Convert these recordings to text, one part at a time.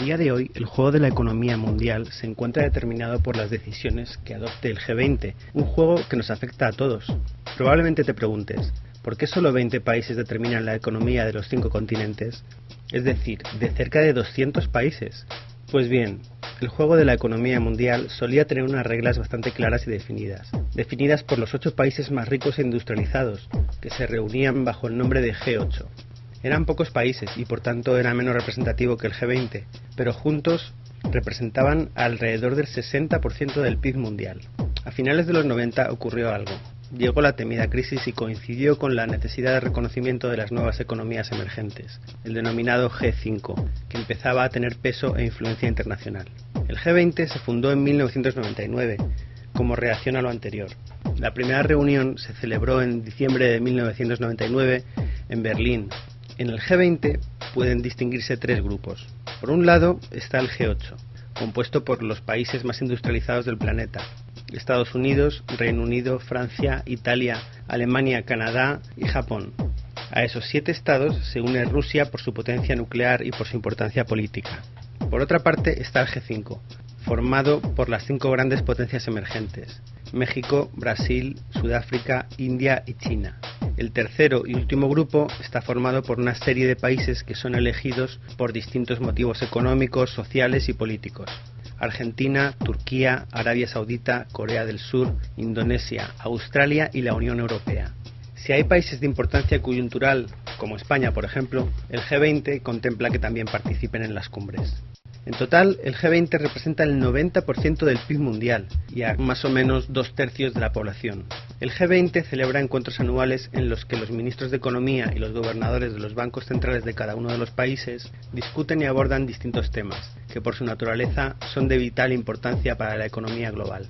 día de hoy, el juego de la economía mundial se encuentra determinado por las decisiones que adopte el G20, un juego que nos afecta a todos. Probablemente te preguntes, ¿por qué solo 20 países determinan la economía de los 5 continentes? Es decir, de cerca de 200 países. Pues bien, el juego de la economía mundial solía tener unas reglas bastante claras y definidas por los 8 países más ricos e industrializados, que se reunían bajo el nombre de G8. Eran pocos países y por tanto era menos representativo que el G20, pero juntos representaban alrededor del 60% del PIB mundial. A finales de los 90 ocurrió algo. Llegó la temida crisis y coincidió con la necesidad de reconocimiento de las nuevas economías emergentes, el denominado G5, que empezaba a tener peso e influencia internacional. El G20 se fundó en 1999, como reacción a lo anterior. La primera reunión se celebró en diciembre de 1999 en Berlín. En el G20 pueden distinguirse 3 grupos. Por un lado está el G8, compuesto por los países más industrializados del planeta: Estados Unidos, Reino Unido, Francia, Italia, Alemania, Canadá y Japón. A esos 7 estados se une Rusia por su potencia nuclear y por su importancia política. Por otra parte está el G5, formado por las 5 grandes potencias emergentes: México, Brasil, Sudáfrica, India y China. El tercero y último grupo está formado por una serie de países que son elegidos por distintos motivos económicos, sociales y políticos: Argentina, Turquía, Arabia Saudita, Corea del Sur, Indonesia, Australia y la Unión Europea. Si hay países de importancia coyuntural, como España por ejemplo, el G20 contempla que también participen en las cumbres. En total, el G20 representa el 90% del PIB mundial y a más o menos 2/3 de la población. El G20 celebra encuentros anuales en los que los ministros de Economía y los gobernadores de los bancos centrales de cada uno de los países discuten y abordan distintos temas, que por su naturaleza son de vital importancia para la economía global.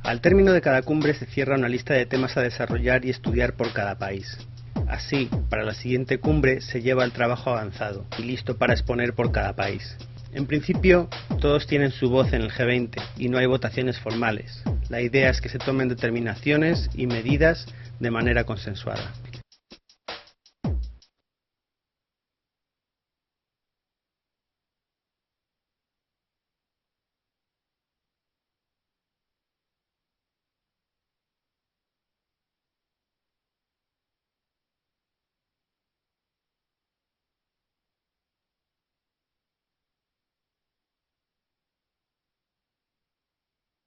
Al término de cada cumbre se cierra una lista de temas a desarrollar y estudiar por cada país. Así, para la siguiente cumbre se lleva el trabajo avanzado y listo para exponer por cada país. En principio, todos tienen su voz en el G20 y no hay votaciones formales. La idea es que se tomen determinaciones y medidas de manera consensuada.